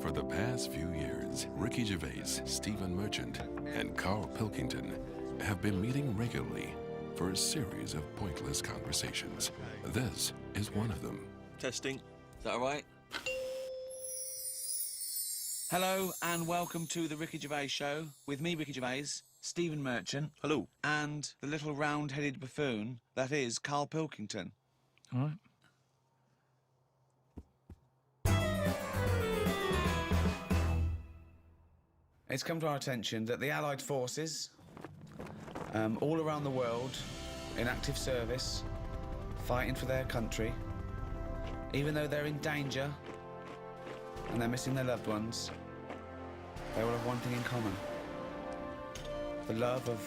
For the past few years, Ricky Gervais, Stephen Merchant, and Karl Pilkington have been meeting regularly for a series of pointless conversations. This is one of them. Testing. Is that all right? Hello and welcome to the Ricky Gervais Show with me, Ricky Gervais, Stephen Merchant. Hello. And the little round-headed buffoon that is Karl Pilkington. All right. It's come to our attention that the Allied forces, all around the world, in active service, fighting for their country, even though they're in danger and they're missing their loved ones, they all have one thing in common. The love of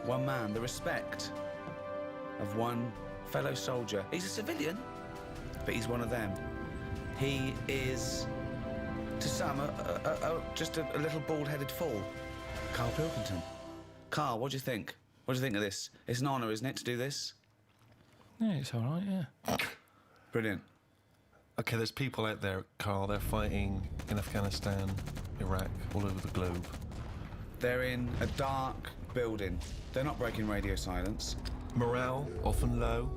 one man, the respect of one fellow soldier. He's a civilian, but he's one of them. He is, to some, just a little bald-headed fool. Karl Pilkington. Karl, what do you think? What do you think of this? It's an honour, isn't it, to do this? Yeah, it's all right, yeah. Brilliant. Okay, there's people out there, Karl, they're fighting in Afghanistan, Iraq, all over the globe. They're in a dark building. They're not breaking radio silence. Morale, often low.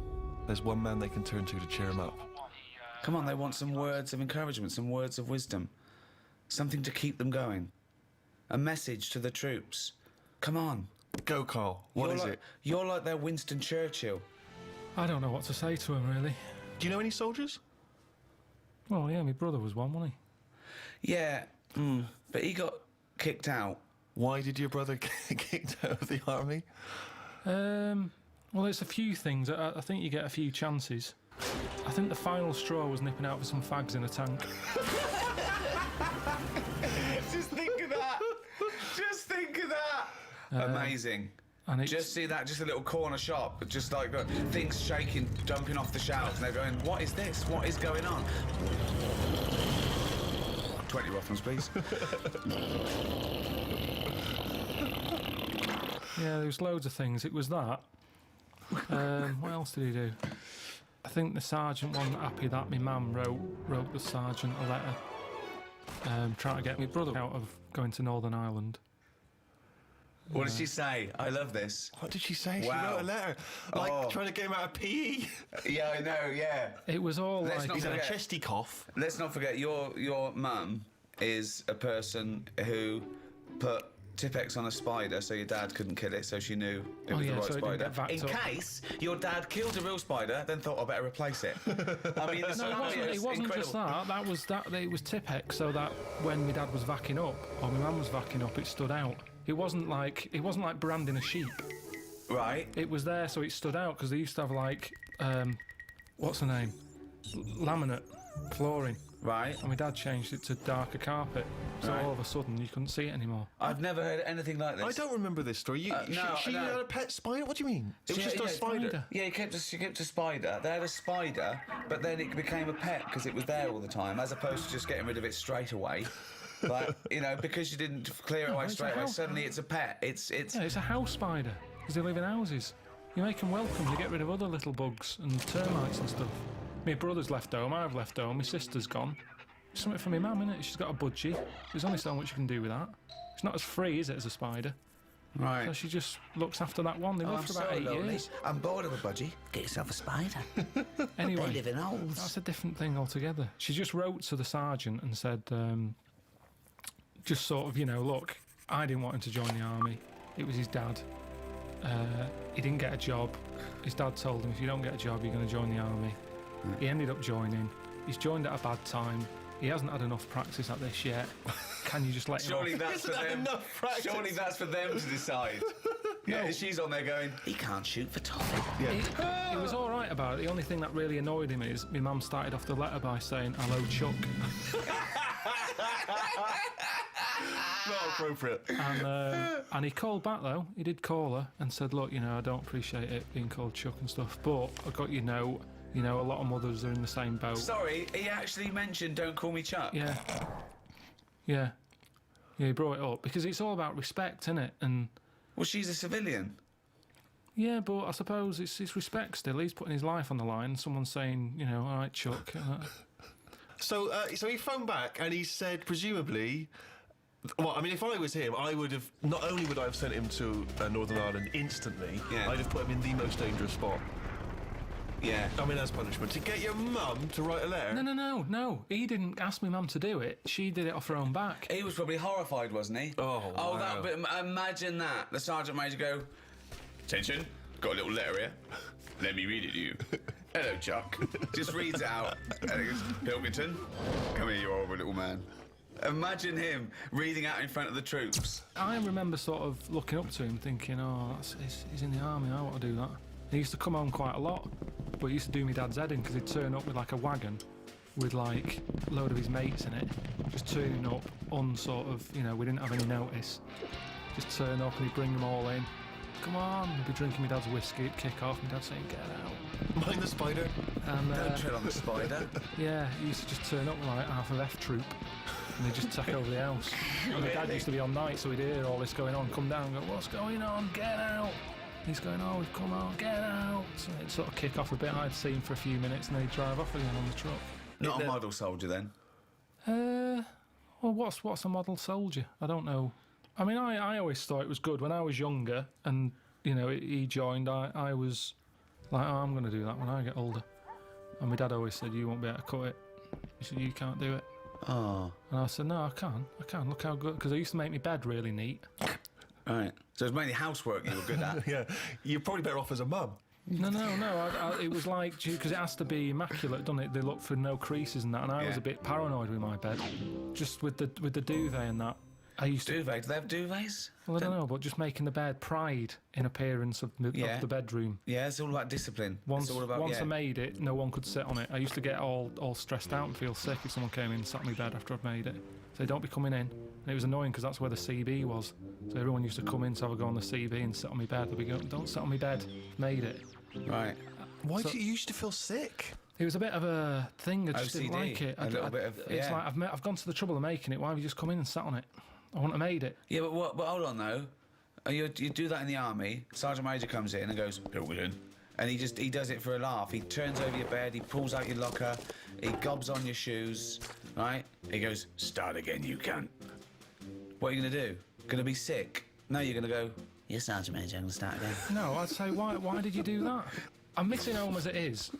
There's one man they can turn to cheer them up. Come on, they want some words of encouragement, some words of wisdom. Something to keep them going. A message to the troops. Come on. Go, Karl. What is it? You're like their Winston Churchill. I don't know what to say to him, really. Do you know any soldiers? Well, yeah, my brother was one, wasn't he? Yeah, but he got kicked out. Why did your brother get kicked out of the army? Well, it's a few things. I think you get a few chances. I think the final straw was nipping out for some fags in a tank. Just think of that. Just think of that. Amazing. And it's, Just see that, just a little corner shop, just like things shaking, jumping off the shelves, and they're going, what is this? What is going on? 20 Rothmans, please. yeah, there was loads of things. It was that. What else did he do? I think the sergeant wasn't happy that my mum wrote the sergeant a letter trying to get my brother out of going to Northern Ireland. What did she say? I love this. What did she say? Wow. She wrote a letter. Like, trying to get him out of PE. Yeah, I know, yeah. It was all Let's like... not He's had a forget- chesty cough. Let's not forget, your mum is a person who put Tipp-Ex on a spider so your dad couldn't kill it, so she knew it was the right so it didn't spider. get vaxxed In up. case your dad killed a real spider, then thought I better replace it. I mean, the No, it wasn't just that. It was Tipp-Ex, so that when my dad was vacking up, or my mum was vacking up, it stood out. It wasn't like branding a sheep. Right. It was there, so it stood out, because they used to have, like, what's the name? Laminate flooring. Right. And my dad changed it to darker carpet, so Right. all of a sudden you couldn't see it anymore. I've never heard anything like this. I don't remember this story. She no. had a pet spider? What do you mean? It was just a spider. Yeah, she kept a spider. They had a spider, but then it became a pet because it was there all the time, as opposed to just getting rid of it straight away. Like, because you didn't clear it away it's straight a away, house- suddenly it's a pet. It's Yeah, it's a house spider, because they live in houses. You make them welcome, they get rid of other little bugs and termites and stuff. My brother's left home, I've left home, my sister's gone. It's something for my mum, innit? She's got a budgie. There's only so much you can do with that. It's not as free, is it, as a spider? right. So she just looks after that one. They live for about 8 years. I'm bored of a budgie. Get yourself a spider. Anyway, They live in holes. that's a different thing altogether. She just wrote to the sergeant and said, just sort of, look, I didn't want him to join the army. It was his dad. He didn't get a job. His dad told him, if you don't get a job, you're going to join the army. He ended up joining. He's joined at a bad time. He hasn't had enough practice at this yet. Can you just let him Surely off? that's for them. Surely that's for them to decide. Yeah, she's on there going, he can't shoot for Tommy. He was all right about it. The only thing that really annoyed him is my mum started off the letter by saying, hello, Chuck. Not appropriate. And he called back, though. He did call her and said, look, I don't appreciate it being called Chuck and stuff, but I got your note. A lot of mothers are in the same boat. Sorry, he actually mentioned don't call me Chuck. Yeah, he brought it up because it's all about respect, isn't it? And Well, she's a civilian. yeah, but I suppose it's respect still. He's putting his life on the line. Someone's saying, all right, Chuck. So he phoned back and he said, presumably. Well, I mean, if I was him, I would have. Not only would I have sent him to Northern Ireland instantly, Yeah. I'd have put him in the most dangerous spot. Yeah. I mean, as punishment, to get your mum to write a letter. No. He didn't ask me mum to do it. She did it off her own back. He was probably horrified, wasn't he? Oh, wow. that bit, imagine that. The sergeant major go, attention, got a little letter here. Let me read it to you. Hello, Chuck. Just reads it out. And he goes, Pilkington, come here, you horrible little man. Imagine him reading out in front of the troops. I remember sort of looking up to him thinking, he's in the army, I want to do that. He used to come home quite a lot, but he used to do me dad's head in because he'd turn up with like a wagon with like a load of his mates in it, just turning up on sort of, we didn't have any notice. Just turn up and he'd bring them all in. Come on, he'd be drinking my dad's whiskey, it'd kick off, my dad saying, get out. Mind the spider. And, Don't tread on the spider. Yeah, he used to just turn up with like half of F Troop and they'd just take over the house. And my dad used to be on night, so he'd hear all this going on, come down and go, what's going on, get out. He's going, we've come on, get out. So it'd sort of kick off a bit. I'd see him for a few minutes and then he'd drive off again on the truck. Not a model soldier then? Well, what's a model soldier? I don't know. I mean, I always thought it was good. When I was younger and, he joined, I was like, I'm going to do that when I get older. And my dad always said, you won't be able to cut it. He said, you can't do it. Oh. And I said, no, I can. Look how good. Because I used to make my bed really neat. Right. So it was mainly housework you were good at. Yeah, you're probably better off as a mum. No. It was like, because it has to be immaculate, doesn't it? They look for no creases and that, and I was a bit paranoid with my bed. Just with the duvet and that. I used to... Duvet? Do they have duvets? Well, I don't know, but just making the bed pride in appearance of the bedroom. Yeah, it's all like discipline. Once it's all about, I made it, no one could sit on it. I used to get all stressed out and feel sick if someone came in and sat on my bed after I'd made it. So don't be coming in. And it was annoying because that's where the CB was. So everyone used to come in to have a go on the CB and sit on my bed. They'd be going, don't sit on my bed. Made it. Right. Why do you used to feel sick? It was a bit of a thing. I just didn't OCD, like it. a little bit of... It's like I've gone to the trouble of making it. Why have you just come in and sat on it? I wouldn't have made it. Yeah, but hold on though. You do that in the army. Sergeant Major comes in and goes, Pilkington. And he does it for a laugh. He turns over your bed, he pulls out your locker, he gobs on your shoes, right? He goes, start again, you cunt. What are you going to do? Going to be sick? No, you're going to go, yes, Sergeant Major, I'm going to start again. No, I'd say, why did you do that? I'm missing home as it is.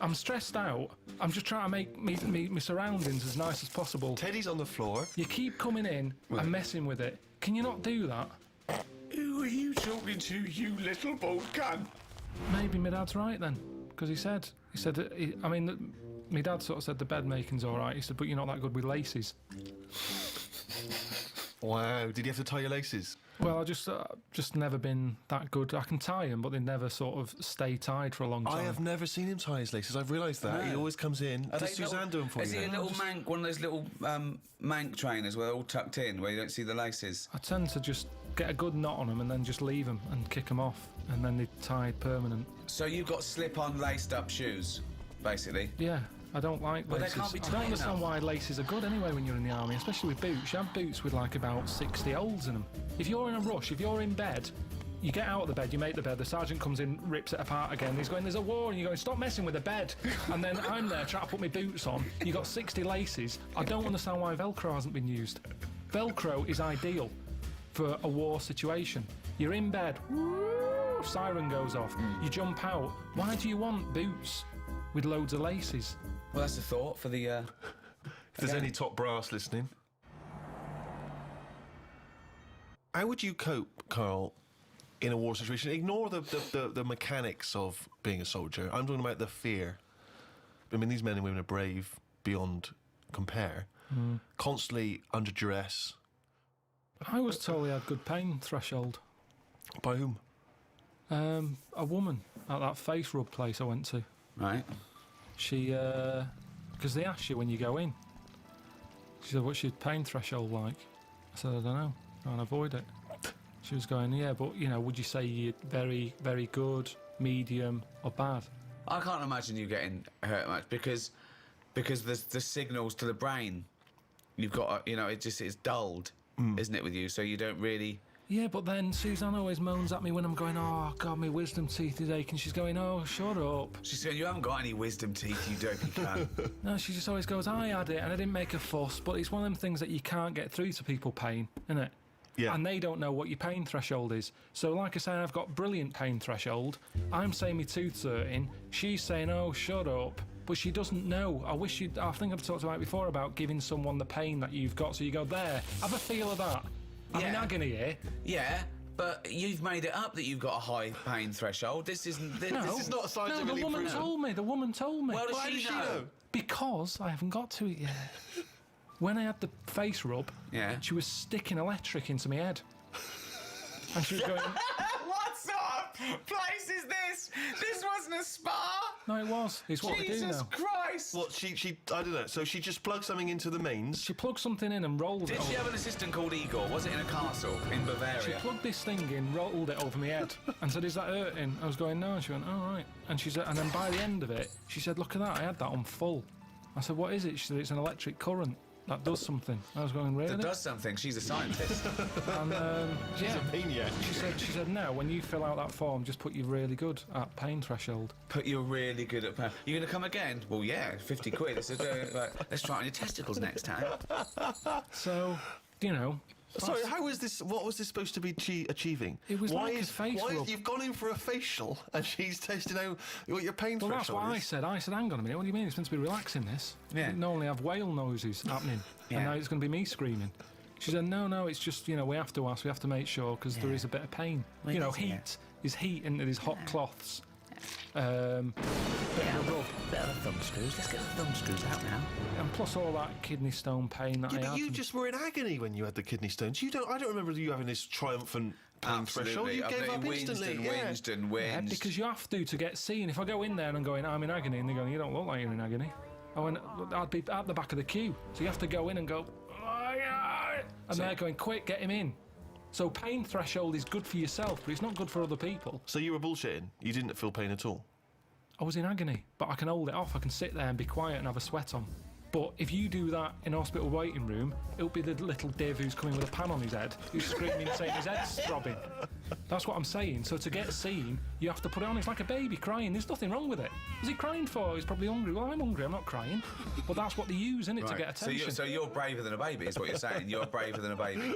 I'm stressed out. I'm just trying to make me surroundings as nice as possible. Teddy's on the floor. You keep coming in and messing with it. Can you not do that? Who are you talking to, you little bald cunt? Maybe my dad's right then, because he said that my dad sort of said the bed making's all right. He said, but you're not that good with laces. Wow, did you have to tie your laces? Well, I just never been that good. I can tie them, but they never sort of stay tied for a long time. I have never seen him tie his laces. I've realised that. No. He always comes in. Does Suzanne do them for you? Is he a little mank, one of those little mank trainers where they're all tucked in, where you don't see the laces? I tend to just get a good knot on them and then just leave them and kick them off, and then they're tied permanent. So you've got slip-on laced-up shoes, basically? Yeah. I don't like But they laces. can't be I don't tight understand enough. why laces are good anyway when you're in the army, especially with boots. You have boots with like about 60 holes in them. If you're in a rush, if you're in bed, you get out of the bed, you make the bed, the sergeant comes in, rips it apart again. He's going, there's a war, and you're going, stop messing with the bed. And then I'm there trying to put my boots on. You got 60 laces. I don't understand why Velcro hasn't been used. Velcro is ideal for a war situation. You're in bed, woo, siren goes off, you jump out. Why do you want boots with loads of laces? Well, that's a thought for the... If there's any top brass listening. How would you cope, Karl, in a war situation? Ignore the mechanics of being a soldier. I'm talking about the fear. I mean, these men and women are brave beyond compare. Constantly under duress. I was told he had good pain threshold. By whom? A woman at that face rub place I went to. Right. She, because they ask you when you go in. She said, what's your pain threshold like? I said, I don't know. Try and avoid it. She was going, yeah, but, would you say you're very, very good, medium, or bad? I can't imagine you getting hurt much because the signals to the brain, you've got, it's dulled, isn't it, with you? So you don't really Yeah, but then Suzanne always moans at me when I'm going, oh, God, my wisdom teeth is aching. She's going, oh, shut up. She's saying, you haven't got any wisdom teeth, you dopey cunt. No, she just always goes, I had it, and I didn't make a fuss, but it's one of them things that you can't get through to people pain, isn't it? Yeah. And they don't know what your pain threshold is. So, like I say, I've got brilliant pain threshold. I'm saying my tooth's hurting. She's saying, oh, shut up. But she doesn't know. I think I've talked about it before about giving someone the pain that you've got. So you go, there, have a feel of that. I'm in agony here. Yeah, but you've made it up that you've got a high pain threshold. This isn't. This is not scientifically the woman proven. told me. The woman told me. Well, Why does she know? Because I haven't got to it yet. When I had the face rub, Yeah. she was sticking electric into my head. And she was going, What sort of place is this? This wasn't a spa. no, it was. It's what we do Jesus now. Christ. What, she I don't know, so she just plugged something into the mains. She plugged something in and rolled Did it she over. have an assistant called Igor? Was it in a castle in She Bavaria? plugged this thing in, rolled it over my head, and said, "Is that hurting?" I was going, "No." And she went, "All right." And she said, and then by the end of it, she said, "Look at that! I had that on full." I said, "What is it?" She said, "It's an electric current that does something." I was going, "Really?" That does something. She's a scientist. And yeah, Maniac. she said, "No. When you fill out that form, just put you're really good at pain threshold." But you're really good at pain. You're going to come again? Well, yeah, 50 quid. It's let's try it on your testicles next time. So, you know. Sorry, how was this? What was this supposed to be achieving? It was like a face rub. You've gone in for a facial and she's testing out what your pain Well, that's threshold what is? I said. I said, "Hang on a minute. What do you mean? It's meant to be relaxing this. Yeah. It didn't normally have whale noises happening, Yeah. and now it's going to be me screaming." She said, "No, it's just, you know, we have to ask, we have to make sure because there is a bit of pain. Well, you know, it is, yeah. heat is heat into these hot cloths. Bit of a rub. Bit of the thumb screws. Let's get the thumb screws out now. And plus all that kidney stone pain that Yeah, I but had. you just were in agony when you had the kidney stones. I don't remember you having this triumphant pain threshold. Absolutely. You gave up whinged instantly. and yeah. whinged and Yeah, whinged. because you have to get seen. If I go in there and I'm going, I'm in agony, and they're going, you don't look like you're in agony. I went, I'd be at the back of the queue. So you have to go in and go, oh, yeah. And they're going, quick, get him in. So pain threshold is good for yourself, but it's not good for other people. So you were bullshitting. You didn't feel pain at all. I was in agony, but I can hold it off. I can sit there and be quiet and have a sweat on. But if you do that in a hospital waiting room, it'll be the little div who's coming with a pan on his head, who's screaming saying his head's throbbing. That's what I'm saying. So to get seen, you have to put it on. It's like a baby crying. There's nothing wrong with it. What's he crying for? He's probably hungry. Well, I'm hungry. I'm not crying. But that's what they use, innit, to get attention. So you're braver than a baby, is what you're saying. You're braver than a baby.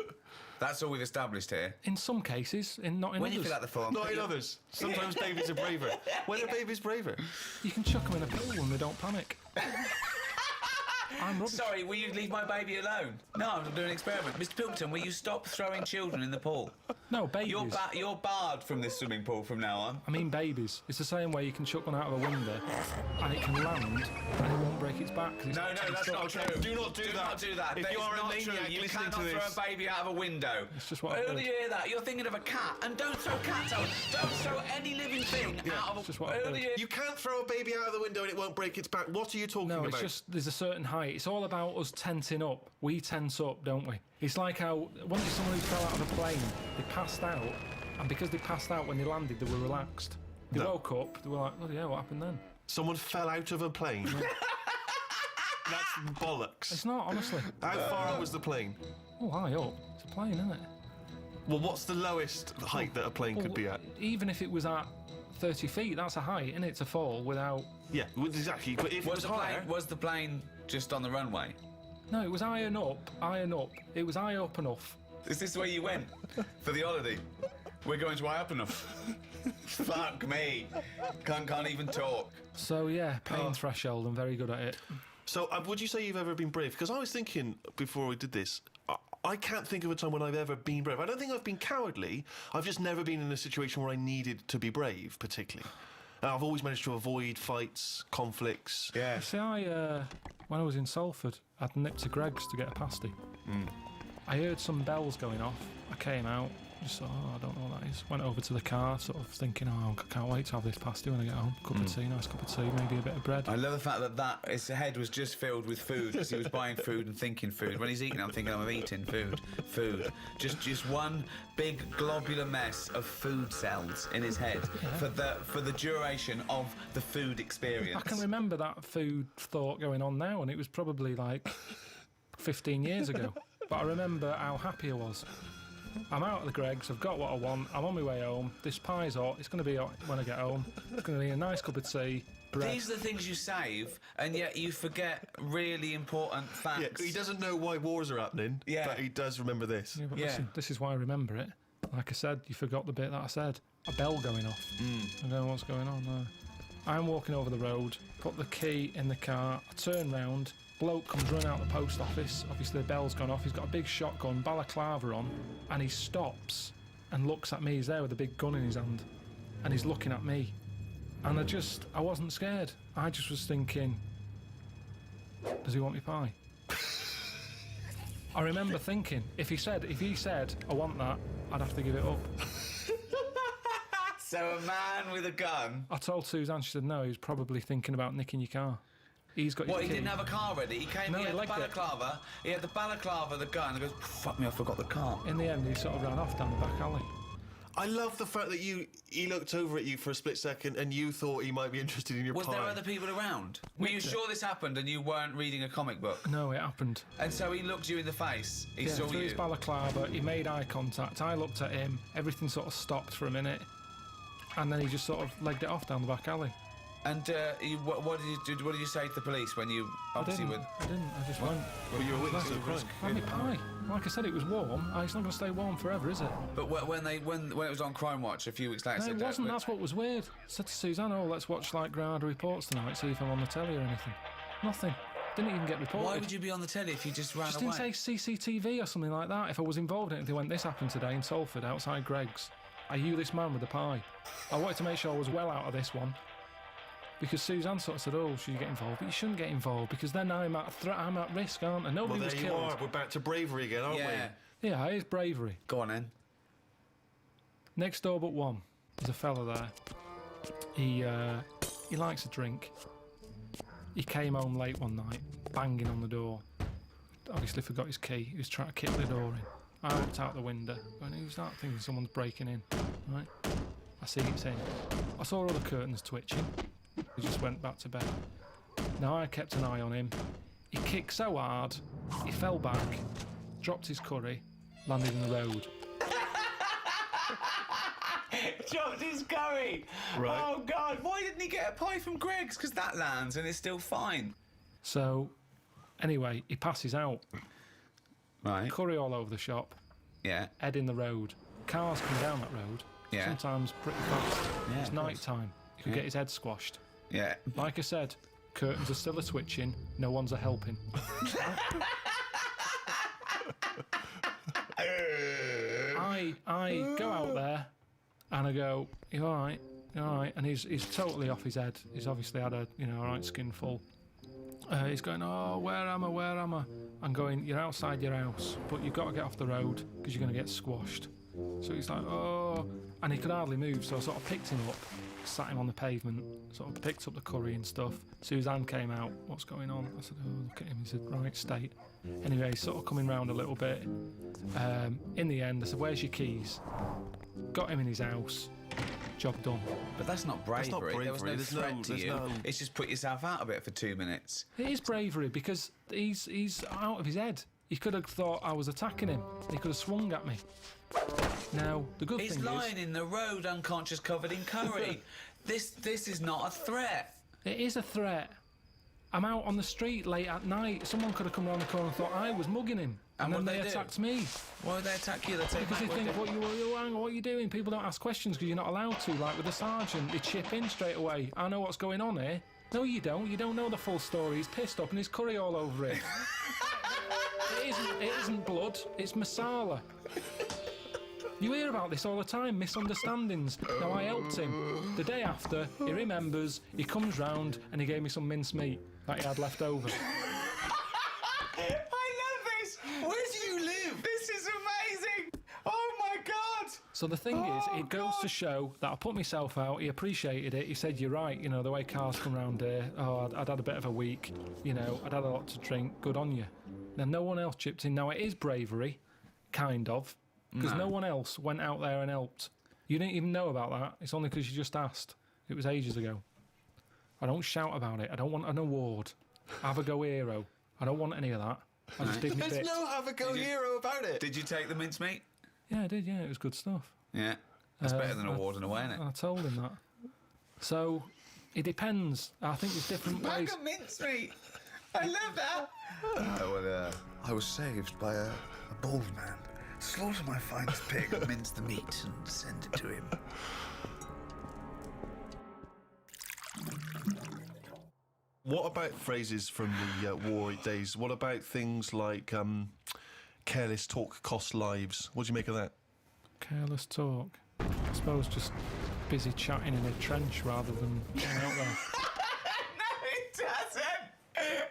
That's all we've established here. In some cases, not in When you others. fill out the form, Not in others. Sometimes babies are braver. When are babies braver? You can chuck them in a pool when they don't panic. I'm rubbish. Sorry, will you leave my baby alone? No, I'm doing an experiment. Mr. Pilkington, will you stop throwing children in the pool? No, babies. You're barred from this swimming pool from now on. I mean babies. It's the same way you can chuck one out of a window and it can land and it won't break its back. 'cause it's No, that's not true. Do not do that. not do that. If That you is are a not maniac true. You listening cannot to this- throw a baby out of a window. It's just what I've Who do heard. you hear that? You're thinking of a cat, and don't throw cats out. Don't throw any living thing out of a. it's just what I've Who do heard. you hear? You can't throw a baby out of the window and it won't break its back. What are you talking No, about? it's just there's a certain height. It's all about us tensing up. We tense up, don't we? It's like how once someone who fell out of a plane, they passed out, and because they passed out when they landed, they were relaxed. They No. woke up, they were like, "Oh yeah, what happened then?" Someone fell out of a plane. That's bollocks. It's not, honestly. How far was the plane? Oh, high up. It's a plane, isn't it? Well, what's the lowest height that a plane could be at? Even if it was at 30 feet, that's a height, isn't it, to fall without... Yeah, well, exactly. But if it was higher, Was the plane just on the runway? No, it was iron up. It was high up enough. Is this where you went for the holiday? We're going to up enough. Fuck me. Can't even talk. So, yeah, pain threshold. I'm very good at it. So, would you say you've ever been brave? Because I was thinking before we did this, I can't think of a time when I've ever been brave. I don't think I've been cowardly. I've just never been in a situation where I needed to be brave, particularly. And I've always managed to avoid fights, conflicts. Yeah. See, when I was in Salford, I'd nipped to Greg's to get a pasty. I heard some bells going off. I came out, just thought, I don't know what that is. Went over to the car, sort of thinking, I can't wait to have this pasty when I get home. Cup of tea, nice cup of tea, maybe a bit of bread. I love the fact that his head was just filled with food because he was buying food and thinking food. When he's eating, I'm thinking I'm eating food. Just one big globular mess of food cells in his head for the duration of the food experience. I can remember that food thought going on now, and it was probably like 15 years ago. But I remember how happy I was. I'm out of the Greggs, I've got what I want, I'm on my way home, this pie's hot, it's going to be hot when I get home, it's going to be a nice cup of tea, bread. These are the things you save, and yet you forget really important facts. Yeah, he doesn't know why wars are happening, but he does remember this. Yeah, but listen, this is why I remember it. Like I said, you forgot the bit that I said. A bell going off. I don't know what's going on there. I'm walking over the road, put the key in the car, I turn round, bloke comes running out the post office, obviously the bell's gone off, he's got a big shotgun, balaclava on, and he stops and looks at me. He's there with a big gun in his hand, and he's looking at me. And I wasn't scared. I just was thinking, does he want me pie? I remember thinking, if he said, I want that, I'd have to give it up. So a man with a gun. I told Suzanne, she said, no, he was probably thinking about nicking your car. He's got your What, he key. didn't have a car ready? He came, No, he he had the legged it. balaclava, the gun, and he goes, fuck me, I forgot the car. In the end, he sort of ran off down the back alley. I love the fact that he looked over at you for a split second and you thought he might be interested in your Was pie. there other people around? Were you sure this happened and you weren't reading a comic book? No, it happened. And so he looked you in the face. He saw through you. his balaclava, he made eye contact. I looked at him. Everything sort of stopped for a minute, and then he just sort of legged it off down the back alley. And what did you do? What did you say to the police when you obviously I were? didn't. I just went. Well, you were a witness to the crime. Have me pie. Like I said, it was warm. It's not going to stay warm forever, is it? But when it was on Crime Watch a few weeks later, No, it wasn't. That's what was weird. I said to Suzanne, "Oh, let's watch like Ground Reports tonight. See if I'm on the telly or anything." Nothing. Didn't even get reported. Why would you be on the telly if you just ran Just away? didn't say CCTV or something like that. If I was involved in it, they went, "This happened today in Salford outside Greggs. Are you this man with the pie?" I wanted to make sure I was well out of this one. Because Suzanne sort of said, "Oh, should you get involved?" But you shouldn't get involved because then I'm at I'm at risk, aren't I? Nobody Well, was there you killed. are. We're back to bravery again, aren't Yeah. Yeah, it is bravery. Go on then. Next door but one, there's a fella there. He likes a drink. He came home late one night, banging on the door. Obviously forgot his key. He was trying to kick the door in. I looked out the window, and who's that? Thinking someone's breaking in. Right? I see it's him. I saw all the curtains twitching. He just went back to bed. Now I kept an eye on him. He kicked so hard, he fell back, dropped his curry, landed in the road. Dropped his curry. Right. Oh God! Why didn't he get a pie from Greggs? Because that lands and it's still fine. So, anyway, he passes out. Right. Curry all over the shop, Yeah. head in the road. Cars come down that road, Yeah. sometimes pretty fast. Yeah, It's of course. night time. You could Yeah. get his head squashed. Yeah. Like I said, curtains are still a-twitching, no one's a-helping. I go out there and I go, "You all right? You all right?" And he's totally off his head. He's obviously had a right skinful. He's going, "Oh, where am I? Where am I?" I'm going, "You're outside your house, but you've got to get off the road because you're going to get squashed." So he's like, "Oh," and he could hardly move. So I sort of picked him up, sat him on the pavement, sort of picked up the curry and stuff. Suzanne came out. "What's going on?" I said, "Oh, look at him. He's in the right state." Anyway, he's sort of coming round a little bit. In the end, I said, "Where's your keys?" Got him in his house. Job done. But that's not bravery. That's not bravery. There was no There's threat no- to there's you. no- It's just put yourself out of it for 2 minutes. It is bravery because he's out of his head. He could have thought I was attacking him. He could have swung at me. Now, the good He's thing lying in the road, unconscious, covered in curry. This is not a threat. it is a threat. I'm out on the street late at night. Someone could have come around the corner and thought I was mugging him. And then what'd they they do? attacked me. Why would they attack you? They take Because they back think, what hang on, what are you doing? People don't ask questions because you're not allowed to, like with the sergeant. They chip in straight away. I know what's going on here. No, you don't. You don't know the full story. He's pissed up and his curry all over it. It isn't blood. It's masala. You hear about this all the time, misunderstandings. Now, I helped him. The day after, he remembers, he comes round and he gave me some mincemeat that he had left over. I love this. Where do you live? This is amazing. Oh my God. So the thing is, it goes to show that I put myself out, he appreciated it, he said, "You're right, the way cars come round here, I'd had a bit of a week, I'd had a lot to drink, good on you." Now, no one else chipped in. Now, it is bravery, kind of, because no one else went out there and helped. You didn't even know about that. It's only because you just asked. It was ages ago. I don't shout about it. I don't want an award. Have a go hero. I don't want any of that. I just did my There's bit. no have a go hero about it. Did you take the mincemeat? Yeah, I did, yeah, it was good stuff. Yeah. That's better than a warden away, isn't it? I told him that. So, it depends. I think there's different ways. Bag of mincemeat! I love that! I was saved by a bald man. Slaughter my finest pig, mince the meat, and send it to him. What about phrases from the war days? What about things like careless talk costs lives? What do you make of that? Careless talk. I suppose just busy chatting in a trench rather than getting out there. No, it doesn't!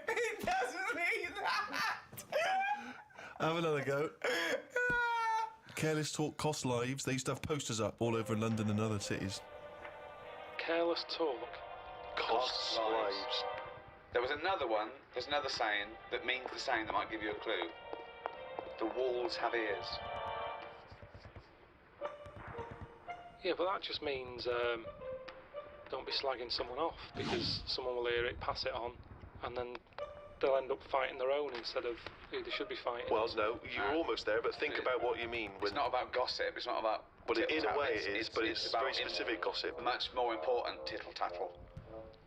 It doesn't mean that! Have another go. Careless talk costs lives. They used to have posters up all over London and other cities. Careless talk Costs lives. There was another one, there's another saying that means the saying that might give you a clue. The walls have ears. Yeah, but that just means don't be slagging someone off, because someone will hear it, pass it on, and then they'll end up fighting their own instead of who they should be fighting. Well, no, you're almost there, but think about what you mean. It's not about gossip, it's not about... Well, in a way it is, but it's about very specific gossip. Much more important tittle-tattle.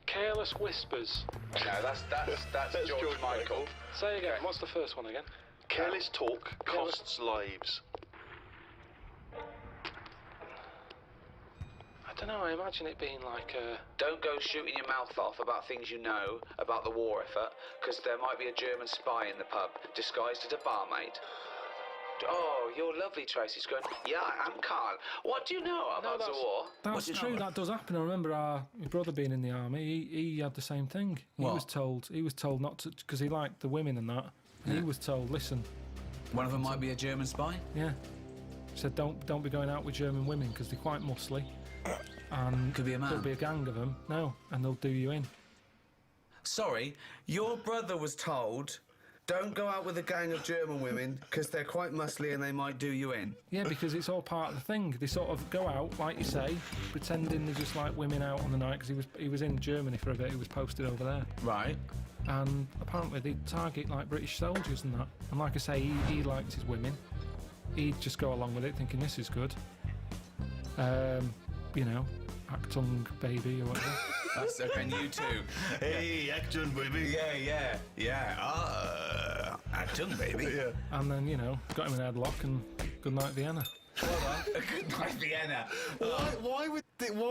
Careless whispers. No, that's George Michael. Say again, what's the first one again? Careless talk costs lives. I don't know, I imagine it being like Don't go shooting your mouth off about things you know about the war effort, because there might be a German spy in the pub, disguised as a barmaid. Oh, you're lovely, Tracy's going, yeah, I'm Karl. What do you know about the war? That's true, that does happen. I remember my brother being in the army, he had the same thing. He was told not to, because he liked the women and that, and he was told, listen. One of them might be a German spy? Yeah. He said, don't be going out with German women, because they're quite muscly. And could be a man. There'll be a gang of them. No, and they'll do you in. Sorry, your brother was told, don't go out with a gang of German women because they're quite muscly and they might do you in. Yeah, because it's all part of the thing. They sort of go out, like you say, pretending they're just like women out on the night, because he was in Germany for a bit. He was posted over there. Right. And apparently they target like British soldiers and that. And like I say, he liked his women. He'd just go along with it, thinking this is good. You know, Actung baby or whatever. That's okay, and you too. Hey, Actung baby. Yeah. Actung baby. Yeah. And then, you know, got him in a headlock and good night Vienna. Well done. Good night, Vienna. Why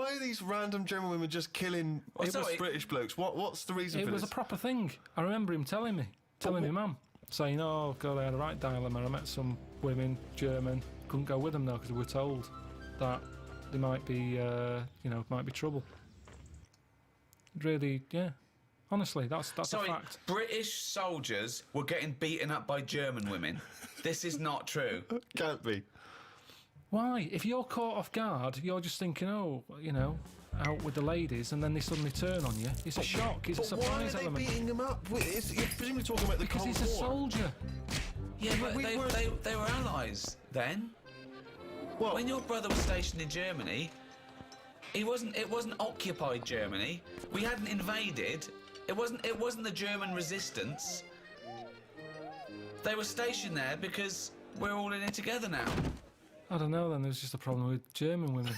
are these random German women just killing British blokes? What's the reason for this? It was a proper thing. I remember him telling me mum, saying, oh God, I had a right dilemma. I met some women, German, couldn't go with them though because we were told that there might be, might be trouble. Really, yeah. Honestly, that's a fact. British soldiers were getting beaten up by German women. This is not true. Can't be. Why? If you're caught off guard, you're just thinking, out with the ladies, and then they suddenly turn on you. It's a shock. It's a surprise why are element. they beating them up? You're presumably talking about the Because Cold he's a War. soldier. Yeah, but they were allies then. Well, When your brother was stationed in Germany, it wasn't occupied Germany. We hadn't invaded. It wasn't the German resistance. They were stationed there because we're all in it together now. I don't know then, there's just a problem with German women.